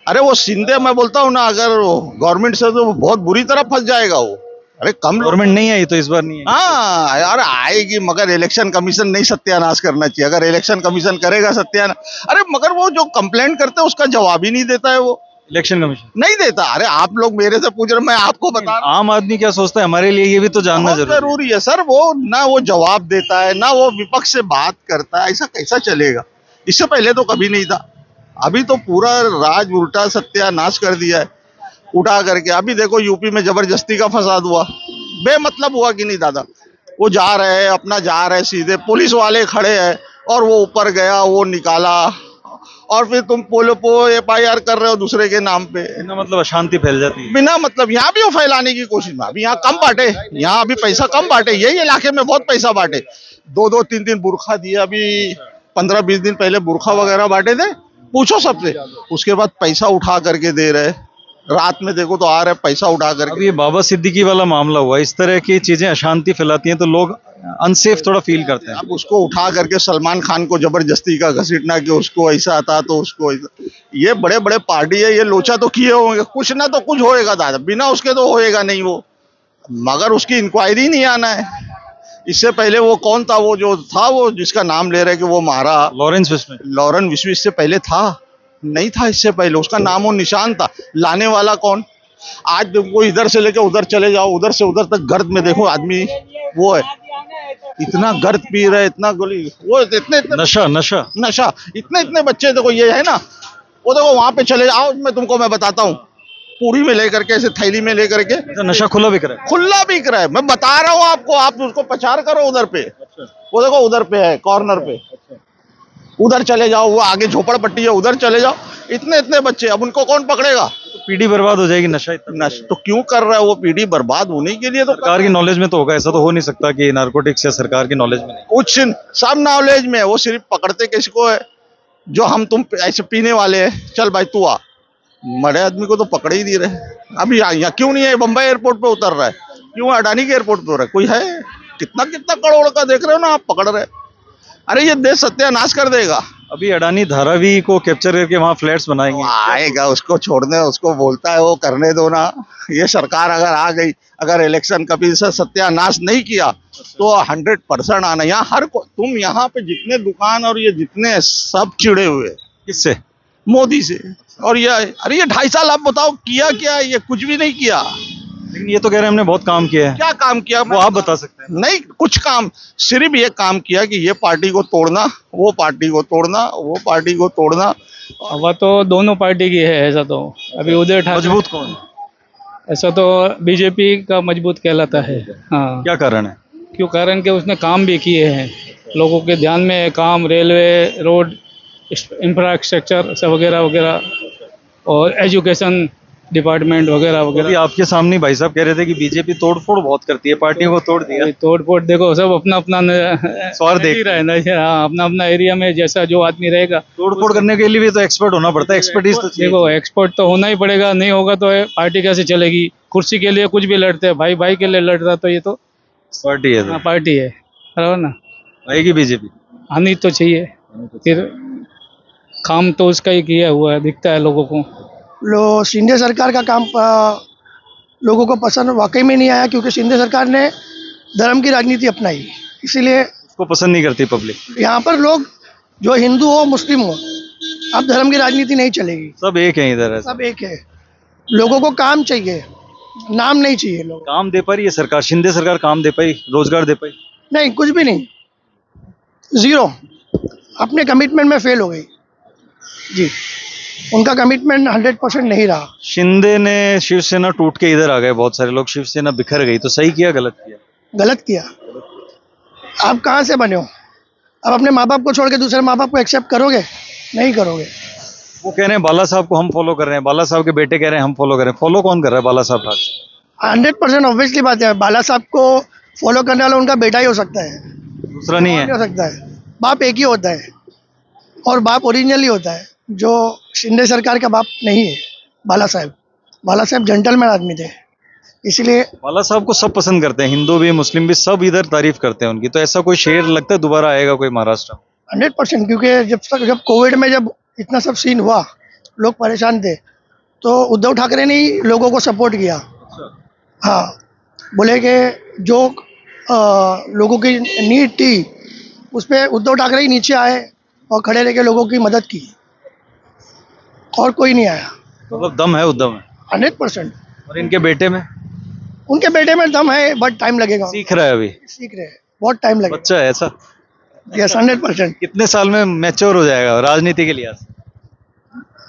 अरे वो शिंदे, मैं बोलता हूँ ना, अगर गवर्नमेंट से तो बहुत बुरी तरह फंस जाएगा वो। अरे कम गवर्नमेंट नहीं आई तो इस बार नहीं आई। हाँ यार आएगी, मगर इलेक्शन कमीशन नहीं सत्यानाश करना चाहिए। अगर इलेक्शन कमीशन करेगा सत्यानाश, अरे मगर वो जो कंप्लेंट करते हैं उसका जवाब ही नहीं देता है वो इलेक्शन कमीशन नहीं देता। अरे आप लोग मेरे से पूछ रहे, मैं आपको बता रहा हूं। आम आदमी क्या सोचता है हमारे लिए ये भी तो जानना जरूरी है सर। वो ना वो जवाब देता है, ना वो विपक्ष से बात करता है। ऐसा कैसा चलेगा? इससे पहले तो कभी नहीं था। अभी तो पूरा राज उल्टा सत्यानाश कर दिया है उठा करके। अभी देखो यूपी में जबरदस्ती का फसाद हुआ, बेमतलब हुआ कि नहीं दादा? वो जा रहे हैं अपना, जा रहे सीधे, पुलिस वाले खड़े हैं और वो ऊपर गया, वो निकाला, और फिर तुम FIR कर रहे हो दूसरे के नाम पे। बिना मतलब अशांति फैल जाती है बिना मतलब। यहाँ भी वो फैलाने की कोशिश में, अभी यहाँ कम बांटे, यहाँ अभी पैसा कम बांटे। यही इलाके में बहुत पैसा बांटे, 2-2, 3-3 बुरखा दिए। अभी 15-20 दिन पहले बुरखा वगैरह बांटे थे, पूछो सबसे। उसके बाद पैसा उठा करके दे रहे, रात में देखो तो आ रहे पैसा उठा करके। अब ये बाबा सिद्दीकी वाला मामला हुआ, इस तरह की चीजें अशांति फैलाती हैं तो लोग अनसेफ थोड़ा फील करते हैं। अब उसको उठा करके सलमान खान को जबरदस्ती का घसीटना कि उसको ऐसा था तो उसको ऐसा। ये बड़े बड़े पार्टी है, ये लोचा तो किए होंगे, कुछ ना तो कुछ होएगा दादा, बिना उसके तो होएगा नहीं वो। मगर उसकी इंक्वायरी नहीं आना है। इससे पहले वो कौन था, वो जो था, वो जिसका नाम ले रहे कि वो मारा, लॉरेंस विश्व, इससे पहले था? नहीं था इससे पहले, उसका नाम और निशान था। लाने वाला कौन? आज देखो इधर से लेके उधर चले जाओ, उधर से उधर तक गर्द में देखो आदमी वो है, इतना गर्द पी रहे, इतना गोली, वो इतने नशा, इतने बच्चे देखो ये है ना, वो देखो वहां पे चले जाओ, मैं बताता हूँ, पूरी में लेकर के, ऐसे थैली में लेकर के नशा खुला बिक रहा है, खुला बिक रहा है। मैं बता रहा हूँ आपको, आप उसको प्रचार करो उधर पे। वो देखो उधर पे है कॉर्नर पे, उधर चले जाओ, वो आगे झोपड़पट्टी है, उधर चले जाओ, इतने बच्चे। अब उनको कौन पकड़ेगा? तो पीढ़ी बर्बाद हो जाएगी। नशा तो क्यों कर रहा है वो? पीढ़ी बर्बाद होने के लिए तो सरकार की नॉलेज में तो होगा, ऐसा तो हो नहीं सकता कि नारकोटिक्स या सरकार की नॉलेज में नहीं। कुछ सब नॉलेज में, वो सिर्फ पकड़ते किसको है? जो हम तुम ऐसे पीने वाले हैं, चल भाई तू आ। बड़े आदमी को तो पकड़ ही नहीं रहे। अभी यहाँ क्यों नहीं है? बम्बई एयरपोर्ट पे उतर रहा है, क्यों अडानी के एयरपोर्ट पे हो रहा है? कोई है? कितना करोड़ का देख रहे हो ना आप, पकड़ रहे। अरे ये देश सत्यानाश कर देगा। अभी अडानी धारावी को कैप्चर करके वहां फ्लैट्स बनाएंगे। आएगा, उसको छोड़ने, उसको बोलता है वो करने दो ना। ये सरकार अगर आ गई, अगर इलेक्शन कभी से सत्यानाश नहीं किया तो 100% आना। यहाँ हर को, तुम यहाँ पे जितने दुकान और ये जितने सब चिड़े हुए, किससे? मोदी से। और ये अरे ये 2.5 साल आप बताओ किया क्या? ये कुछ भी नहीं किया। लेकिन ये तो कह रहे हैं हमने बहुत काम किया है। क्या काम किया वो आप बता सकते हैं? नहीं कुछ काम, सिर्फ ये काम किया कि ये पार्टी को तोड़ना, वो पार्टी को तोड़ना, वो पार्टी को तोड़ना। हवा तो दोनों पार्टी की है। ऐसा तो अभी उदय ठाकरे मजबूत कौन? ऐसा तो बीजेपी का मजबूत कहलाता है। हाँ, क्या कारण है? क्यों कारण के उसने काम भी किए हैं, लोगों के ध्यान में है काम, रेलवे, रोड, इंफ्रास्ट्रक्चर सब वगैरह वगैरह, और एजुकेशन डिपार्टमेंट वगैरह अभी वगैरह। आपके सामने भाई साहब कह रहे थे कि बीजेपी तोड़फोड़ बहुत करती है, पार्टियों को तोड़ दिया। तोड़ फोड़ देखो सब अपना अपना स्वार्थ ही रहे ना। हाँ, अपना अपना एरिया में जैसा जो आदमी रहेगा। तोड़फोड़ करने के लिए भी तो एक्सपर्ट होना पड़ता है, एक्सपर्टीज तो चाहिए। देखो एक्सपर्ट तो होना ही पड़ेगा, नहीं होगा तो पार्टी कैसे चलेगी। कुर्सी के लिए कुछ भी लड़ते हैं, भाई भाई के लिए लड़ रहा, तो ये तो पार्टी है तो पार्टी है, बराबर ना। आएगी बीजेपी, आनी तो चाहिए, फिर काम तो उसका ही किया हुआ है, दिखता है लोगों को। शिंदे सरकार का काम लोगों को पसंद वाकई में नहीं आया, क्योंकि शिंदे सरकार ने धर्म की राजनीति अपनाई, इसीलिए उसको पसंद नहीं करती पब्लिक। यहाँ पर लोग जो हिंदू हो मुस्लिम हो, अब धर्म की राजनीति नहीं चलेगी, सब एक है इधर, सब एक है। लोगों को काम चाहिए, नाम नहीं चाहिए। लोग काम दे पाई ये सरकार, शिंदे सरकार काम दे पाई, रोजगार दे पाई? नहीं, कुछ भी नहीं, जीरो। अपने कमिटमेंट में फेल हो गई जी, उनका कमिटमेंट 100% नहीं रहा। शिंदे ने शिवसेना टूट के इधर आ गए, बहुत सारे लोग, शिवसेना बिखर गई, तो सही किया गलत किया? गलत किया। आप कहाँ से बने हो? अब अपने माँ बाप को छोड़ के दूसरे माँ बाप को एक्सेप्ट करोगे? नहीं करोगे। वो कह रहे हैं बाला साहब को हम फॉलो कर रहे हैं, बाला साहब के बेटे कह रहे हैं हम फॉलो कर रहे हैं। फॉलो कौन कर रहा है? बाला साहब ठाकरे। 100% ऑब्वियसली बात है, बाला साहब को फॉलो करने वाला उनका बेटा ही हो सकता है, दूसरा नहीं है। हो सकता है। बाप एक ही होता है, और बाप ओरिजिनल ही होता है, जो शिंदे सरकार का बाप नहीं है। बाला साहब जेंटलमैन आदमी थे, इसलिए बाला साहब को सब पसंद करते हैं, हिंदू भी मुस्लिम भी, सब इधर तारीफ करते हैं उनकी। तो ऐसा कोई शेर लगता है दोबारा आएगा कोई महाराष्ट्र में? 100%, क्योंकि जब कोविड में जब इतना सब सीन हुआ, लोग परेशान थे, तो उद्धव ठाकरे ने ही लोगों को सपोर्ट किया। हाँ, बोले कि जो लोगों की नीड थी उस पर उद्धव ठाकरे ही नीचे आए और खड़े रह के लोगों की मदद की, और कोई नहीं आया। मतलब दम है उद्धव में? 100%। और इनके बेटे में? उनके बेटे में दम है, बट टाइम लगेगा। सीख रहा है अभी? सीख रहे हैं, बहुत टाइम लगेगा। बच्चा है ऐसा? यस, 100%। कितने साल में मैच्योर हो जाएगा राजनीति के लिहाज से?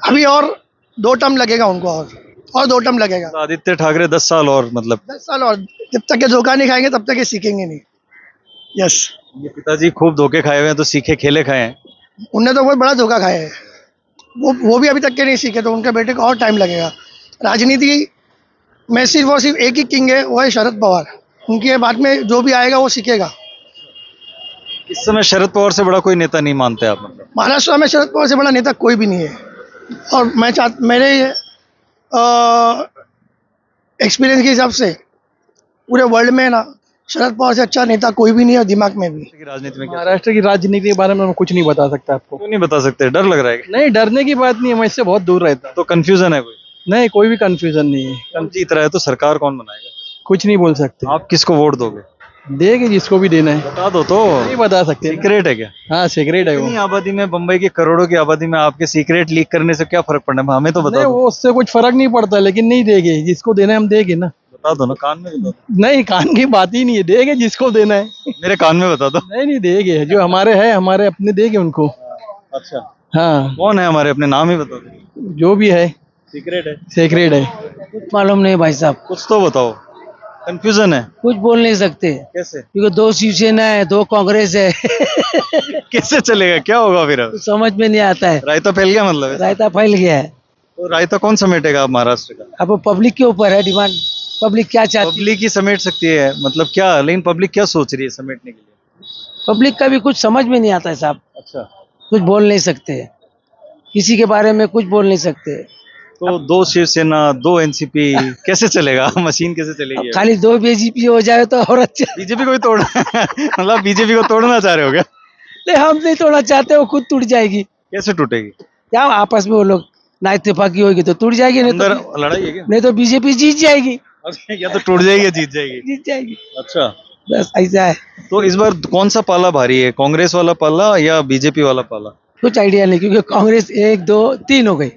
अभी और 2 टर्म लगेगा उनको, और 2 टर्म लगेगा। तो आदित्य ठाकरे 10 साल और, मतलब 10 साल और, जब तक ये धोखा नहीं खाएंगे तब तक ये सीखेंगे नहीं। यस, ये पिताजी खूब धोखे खाए हुए हैं, तो सीखे खेले खाए हैं। उनने तो बहुत बड़ा धोखा खाया है, वो भी अभी तक के नहीं सीखे, तो उनके बेटे को और टाइम लगेगा। राजनीति में सिर्फ और सिर्फ एक ही किंग है, वो है शरद पवार। उनके बाद में जो भी आएगा वो सीखेगा। इस समय शरद पवार से बड़ा कोई नेता नहीं मानते आप? मतलब महाराष्ट्र में शरद पवार से बड़ा नेता कोई भी नहीं है, और मैं मेरे एक्सपीरियंस के हिसाब से पूरे वर्ल्ड में ना शरद पवार से अच्छा नेता कोई भी नहीं है, दिमाग में भी। राजनीति में महाराष्ट्र की राजनीति के बारे में मैं कुछ नहीं बता सकता आपको। क्यों नहीं बता सकते? डर लग रहा है? नहीं, डरने की बात नहीं है, मैं इससे बहुत दूर रहता। तो कंफ्यूजन है कोई? नहीं, कोई भी कंफ्यूजन नहीं है। कौन जीत रहा है तो सरकार कौन बनाएगा? कुछ नहीं बोल सकते। आप किसको वोट दोगे? देंगे जिसको भी देना है। बता दो तो। नहीं बता सकते। सीक्रेट है क्या? हाँ, सीक्रेट है वो। इतनी आबादी में, बम्बई की करोड़ों की आबादी में आपके सीक्रेट लीक करने से क्या फर्क पड़ना है? हमें तो बता दो। वो उससे कुछ फर्क नहीं पड़ता, लेकिन नहीं देंगे, जिसको देना है हम देंगे ना। बता दो ना, कान में बता दो। नहीं, कान की बात ही नहीं है, देंगे जिसको देना है। मेरे कान में बता दो। नहीं देंगे, जो हमारे है, हमारे अपने देंगे उनको। अच्छा, हाँ। कौन है हमारे अपने? नाम ही बता दो। जो भी है सीक्रेट है। सीक्रेट है, कुछ मालूम नहीं भाई साहब। कुछ तो बताओ। कंफ्यूजन है, कुछ बोल नहीं सकते। कैसे? क्योंकि 2 शिवसेना है, 2 कांग्रेस है। कैसे चलेगा? क्या होगा फिर? कुछ समझ में नहीं आता है। रायता फैल गया मतलब? रायता फैल गया है। तो रायता कौन समेटेगा अब महाराष्ट्र का? अब पब्लिक के ऊपर है डिमांड, पब्लिक क्या चाहती है। पब्लिक ही समेट सकती है, मतलब क्या? लेकिन पब्लिक क्या सोच रही है समेटने के लिए? पब्लिक का भी कुछ समझ में नहीं आता है साहब। अच्छा, कुछ बोल नहीं सकते, किसी के बारे में कुछ बोल नहीं सकते। तो 2 शिवसेना, 2 एनसीपी, कैसे चलेगा? मशीन कैसे चलेगी? खाली 2 बीजेपी हो जाए तो और अच्छा। बीजेपी को ही तोड़ मतलब बीजेपी को तोड़ना चाह रहे हो क्या? नहीं, हम नहीं तोड़ना चाहते, वो खुद टूट जाएगी। कैसे टूटेगी? क्या आपस में वो लोग ना इत्तेफाकी होगी तो टूट जाएगी, नहीं तो लड़ाई है क्या? नहीं तो बीजेपी जीत जाएगी। या तो टूट जाएगी या जीत जाएगी? जीत जाएगी। अच्छा, बस ऐसा है। तो इस बार कौन सा पाला भारी है? कांग्रेस वाला पाला या बीजेपी वाला पाला? कुछ आइडिया नहीं, क्योंकि कांग्रेस 1, 2, 3 हो गई।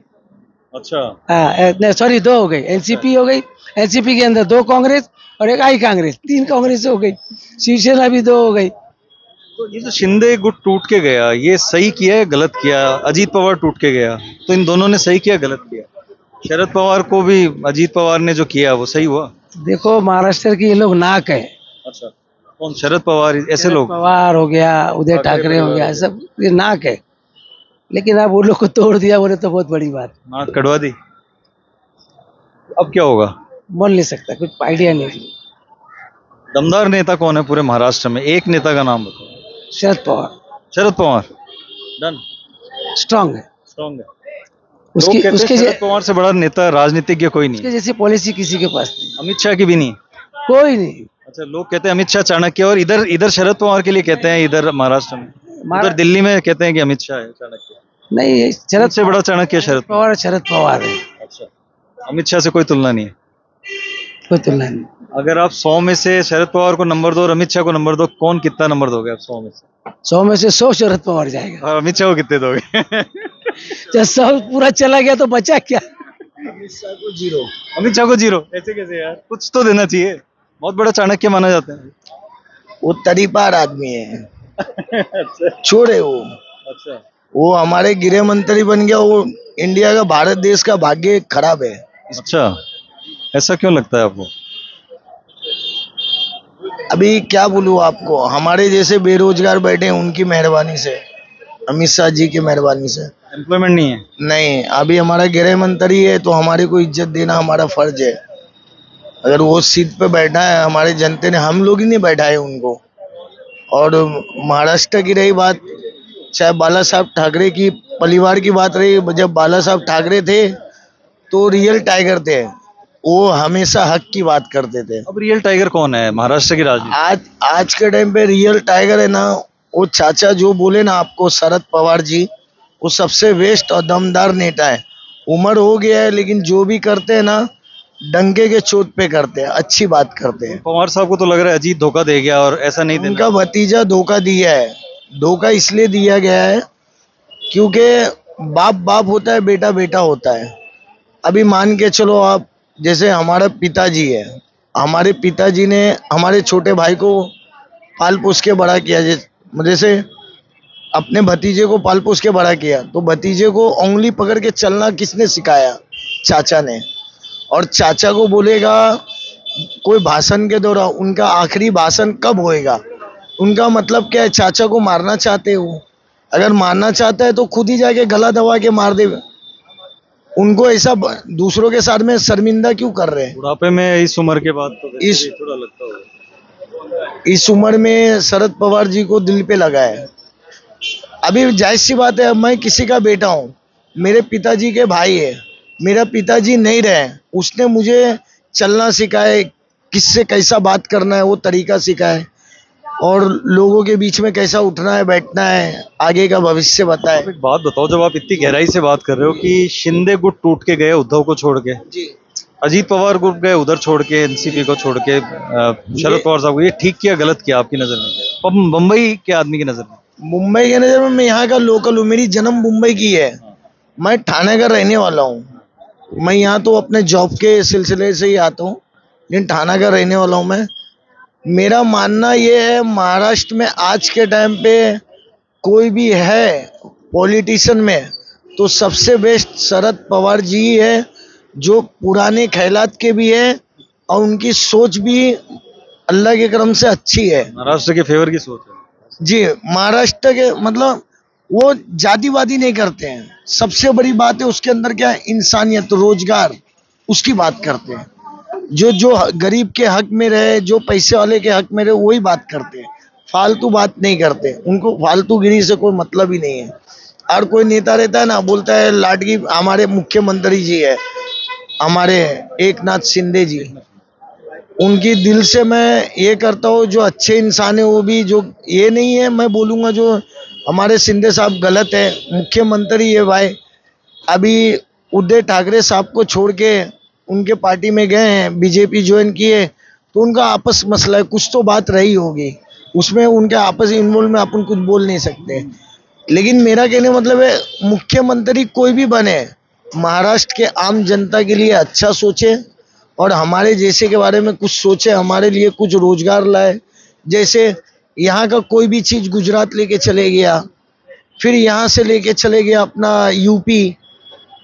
अच्छा, हाँ, सॉरी 2 हो गई। एनसीपी हो गई, एनसीपी के अंदर 2 कांग्रेस और 1 आई कांग्रेस, 3 कांग्रेस हो गई। शिवसेना भी 2 हो गई। तो ये जो शिंदे गुट टूट के गया, ये सही किया है गलत किया? अजीत पवार टूट के गया, तो इन दोनों ने सही किया गलत किया? शरद पवार को भी अजीत पवार ने जो किया वो सही हुआ? देखो, महाराष्ट्र के ये लोग नाक है। अच्छा, कौन? शरद पवार, ऐसे लोग? पवार हो गया, उदय ठाकरे हो गया, सब ये नाक है। लेकिन अब वो लोग को तोड़ दिया बोले तो बहुत बड़ी बात। नाक कटवा दी? अब क्या होगा? बोल नहीं सकता, कुछ आइडिया नहीं। दमदार नेता कौन है पूरे महाराष्ट्र में? एक नेता का नाम बताओ। शरद पवार शरद पवार। डन। स्ट्रांग है। स्ट्रांग है। उसकी लोग कहते हैं उसके शरद पवार से बड़ा नेता राजनीतिज्ञ कोई नहीं उसके है। जैसी पॉलिसी किसी के पास नहीं, अमित शाह की भी नहीं। कोई नहीं। अच्छा, लोग कहते हैं अमित शाह चाणक्य, और इधर इधर शरद पवार के लिए कहते हैं, इधर महाराष्ट्र में, उधर दिल्ली में कहते हैं कि अमित शाह है चाणक्य। नहीं, शरद से बड़ा चाणक्य शरद पवार शरद पवार है, अच्छा, अमित शाह से कोई तुलना नहीं है। कोई तुलना नहीं। अगर आप 100 में से शरद पवार को नंबर दो और अमित शाह को नंबर दो, कौन कितना नंबर दोगे आप 100 में से? 100 में से 100 शरद पवार जाएगा। और अमित शाह को कितने दोगे? जब 100 पूरा चला गया तो बचा क्या? अमित शाह को 0। अमित शाह को 0 ऐसे कैसे यार? कुछ तो देना चाहिए, बहुत बड़ा चाणक्य माना जाता है। वो तरीपार आदमी है। अच्छा। छोड़े वो। अच्छा। वो हमारे गृह मंत्री बन गया, वो इंडिया का, भारत देश का भाग्य खराब है। अच्छा, ऐसा क्यों लगता है आपको? अभी क्या बोलूं आपको, हमारे जैसे बेरोजगार बैठे हैं उनकी मेहरबानी से, अमित शाह जी की मेहरबानी से। एम्प्लॉयमेंट नहीं है? नहीं, अभी हमारा गृह मंत्री है तो हमारे को इज्जत देना हमारा फर्ज है। अगर वो सीट पे बैठा है, हमारे जनता ने, हम लोग ही नहीं बैठा है उनको। और महाराष्ट्र की रही बात, चाहे बाला साहब ठाकरे की परिवार की बात रही, जब बाला साहब ठाकरे थे तो रियल टाइगर थे, वो हमेशा हक की बात करते थे। अब रियल टाइगर कौन है महाराष्ट्र की राजनीति? आज के टाइम पे रियल टाइगर है ना, वो चाचा जो बोले ना आपको, शरद पवार जी, वो सबसे बेस्ट और दमदार नेता है। उम्र हो गया है लेकिन जो भी करते हैं ना, डंके के चोट पे करते हैं, अच्छी बात करते हैं। पवार साहब को तो लग रहा है अजीत धोखा दे गया, और ऐसा नहीं देना। उनका भतीजा धोखा दिया है। धोखा इसलिए दिया गया है क्योंकि बाप बाप होता है, बेटा बेटा होता है। अभी मान के चलो आप, जैसे हमारा पिताजी है, हमारे पिताजी ने हमारे छोटे भाई को पाल पोस के बड़ा किया, जैसे अपने भतीजे को पाल पोस के बड़ा किया, तो भतीजे को उंगली पकड़ के चलना किसने सिखाया? चाचा ने। और चाचा को बोलेगा कोई भाषण के दौरान, उनका आखिरी भाषण कब होएगा? उनका मतलब क्या है? चाचा को मारना चाहते हो? अगर मारना चाहता है तो खुद ही जाके गला दबा के मार दे। उनको ऐसा दूसरों के साथ में शर्मिंदा क्यों कर रहे हैं? बुढ़ापे में इस उम्र के बाद तो इस थोड़ा लगता होगा। इस उम्र में शरद पवार जी को दिल पे लगा है। अभी जाहिर सी बात है, मैं किसी का बेटा हूँ, मेरे पिताजी के भाई है, मेरा पिताजी नहीं रहे, उसने मुझे चलना सिखाए, किससे कैसा बात करना है वो तरीका सिखाए, और लोगों के बीच में कैसा उठना है बैठना है, आगे का भविष्य बताए। एक बात बताओ, जब आप इतनी गहराई से बात कर रहे हो कि शिंदे गुट टूट के गए उद्धव को छोड़ के, जी, अजीत पवार गुट गए उधर छोड़ के, एनसीपी को छोड़ के, शरद पवार साहब को, ये ठीक किया गलत किया आपकी नजर में? मुंबई के आदमी की नजर में? मुंबई के नजर में मैं यहाँ का लोकल हूँ, मेरी जन्म मुंबई की है, मैं ठाणे का रहने वाला हूँ। मैं यहाँ तो अपने जॉब के सिलसिले से ही आता हूँ, लेकिन ठाणे का रहने वाला हूँ मैं। मेरा मानना ये है, महाराष्ट्र में आज के टाइम पे कोई भी है पॉलिटिशियन में तो सबसे बेस्ट शरद पवार जी है, जो पुराने ख्यालात के भी है और उनकी सोच भी अल्लाह के करम से अच्छी है। महाराष्ट्र के फेवर की सोच है जी। महाराष्ट्र के मतलब वो जातिवादी नहीं करते हैं, सबसे बड़ी बात है उसके अंदर क्या है, इंसानियत, रोजगार, उसकी बात करते हैं। जो गरीब के हक में रहे, जो पैसे वाले के हक में रहे, वही बात करते हैं, फालतू बात नहीं करते। उनको फालतूगिरी से कोई मतलब ही नहीं है। और कोई नेता रहता है ना, बोलता है लाडकी, हमारे मुख्यमंत्री जी है हमारे एकनाथ शिंदे जी, उनकी दिल से मैं ये करता हूँ, जो अच्छे इंसान है वो भी, जो ये नहीं है मैं बोलूँगा जो हमारे शिंदे साहब गलत है, मुख्यमंत्री है भाई। अभी उद्धव ठाकरे साहब को छोड़ के उनके पार्टी में गए हैं, बीजेपी ज्वाइन किए, तो उनका आपस मसला है, कुछ तो बात रही होगी उसमें, उनके आपस इन्वॉल्व में अपन कुछ बोल नहीं सकते। लेकिन मेरा कहने मतलब है, मुख्यमंत्री कोई भी बने, महाराष्ट्र के आम जनता के लिए अच्छा सोचे और हमारे जैसे के बारे में कुछ सोचे, हमारे लिए कुछ रोजगार लाए। जैसे यहाँ का कोई भी चीज़ गुजरात लेके चले गया, फिर यहाँ से लेके चले गया अपना यूपी,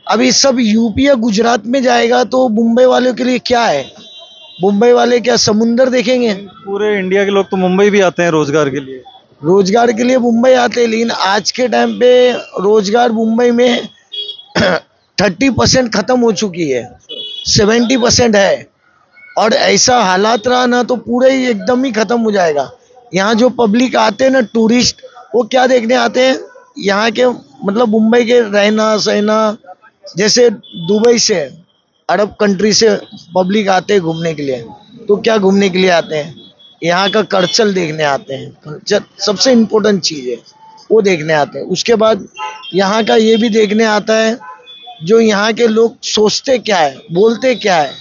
अभी सब यूपी या गुजरात में जाएगा तो मुंबई वालों के लिए क्या है? मुंबई वाले क्या समुंदर देखेंगे? पूरे इंडिया के लोग तो मुंबई भी आते हैं रोजगार के लिए। रोजगार के लिए मुंबई आते हैं, लेकिन आज के टाइम पे रोजगार मुंबई में 30% खत्म हो चुकी है। 70% है, और ऐसा हालात रहा ना तो पूरे ही एकदम ही खत्म हो जाएगा। यहाँ जो पब्लिक आते हैं ना, टूरिस्ट, वो क्या देखने आते हैं, यहाँ के मतलब मुंबई के रहना सहना, जैसे दुबई से, अरब कंट्री से पब्लिक आते हैं घूमने के लिए, तो क्या घूमने के लिए आते हैं, यहाँ का कल्चर देखने आते हैं। कल्चर सबसे इम्पोर्टेंट चीज़ है, वो देखने आते हैं। उसके बाद यहाँ का ये भी देखने आता है जो यहाँ के लोग सोचते क्या है, बोलते क्या है,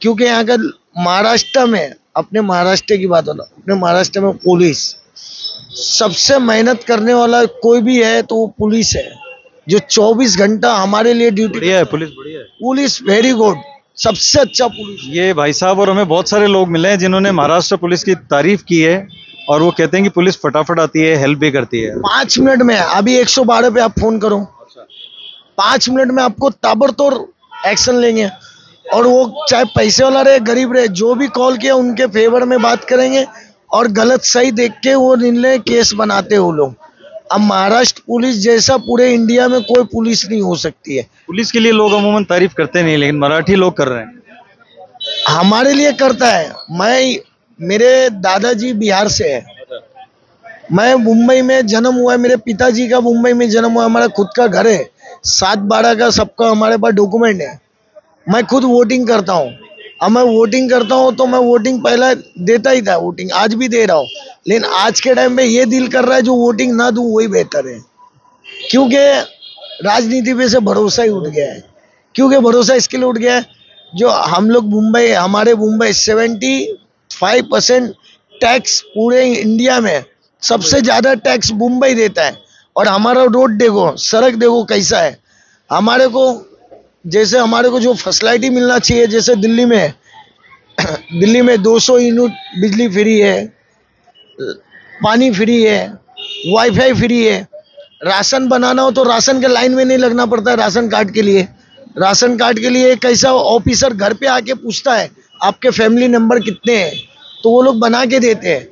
क्योंकि यहाँ का महाराष्ट्र में, अपने महाराष्ट्र की बात हो रहा, अपने महाराष्ट्र में पुलिस सबसे मेहनत करने वाला कोई भी है तो वो पुलिस है, जो 24 घंटा हमारे लिए ड्यूटी। बढ़िया है पुलिस, बढ़िया है पुलिस, वेरी गुड, सबसे अच्छा पुलिस। ये भाई साहब और हमें बहुत सारे लोग मिले हैं जिन्होंने महाराष्ट्र पुलिस की तारीफ की है और वो कहते हैं कि पुलिस फटाफट आती है, हेल्प भी करती है। 5 मिनट में, अभी 112 पे आप फोन करो, 5 मिनट में आपको ताबड़तोड़ एक्शन लेंगे, और वो चाहे पैसे वाला रहे गरीब रहे, जो भी कॉल किया उनके फेवर में बात करेंगे, और गलत सही देख के वो निर्णय केस बनाते हैं वो लोग। अब महाराष्ट्र पुलिस जैसा पूरे इंडिया में कोई पुलिस नहीं हो सकती है। पुलिस के लिए लोग अमूमन तारीफ करते नहीं, लेकिन मराठी लोग कर रहे हैं। हमारे लिए करता है। मेरे दादाजी बिहार से है, मैं मुंबई में जन्म हुआ है, मेरे पिताजी का मुंबई में जन्म हुआ, हमारा खुद का घर है, 7/12 का सबका हमारे पास डॉक्यूमेंट है। मैं खुद वोटिंग करता हूँ। अब मैं वोटिंग करता हूँ तो मैं वोटिंग पहले देता ही था, वोटिंग आज भी दे रहा हूँ, लेकिन आज के टाइम पे ये दिल कर रहा है जो वोटिंग ना दूं वही बेहतर है, क्योंकि राजनीति पे से भरोसा ही उठ गया है। क्योंकि भरोसा इसके लिए उठ गया है, जो हम लोग मुंबई, हमारे मुंबई 75% टैक्स पूरे इंडिया में सबसे ज्यादा टैक्स मुंबई देता है, और हमारा रोड देखो, सड़क देखो कैसा है। हमारे को जैसे हमारे को जो फैसिलिटी मिलना चाहिए, जैसे दिल्ली में 200 यूनिट बिजली फ्री है, पानी फ्री है, वाईफाई फ्री है। राशन बनाना हो तो राशन के लाइन में नहीं लगना पड़ता है। राशन कार्ड के लिए कैसा ऑफिसर घर पे आके पूछता है आपके फैमिली नंबर कितने हैं, तो वो लोग बना के देते हैं।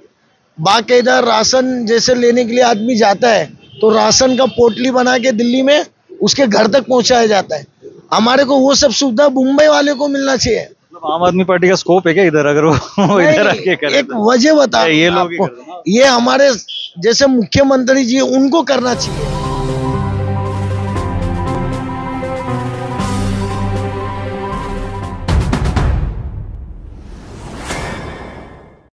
बाकायदा राशन जैसे लेने के लिए आदमी जाता है तो राशन का पोटली बना के दिल्ली में उसके घर तक पहुंचाया जाता है। हमारे को वो सब सुविधा मुंबई वाले को मिलना चाहिए। आम आदमी पार्टी का स्कोप है क्या इधर, अगर वो इधर आके करे? एक वजह बता, ये लोग ये हमारे जैसे मुख्यमंत्री जी उनको करना चाहिए।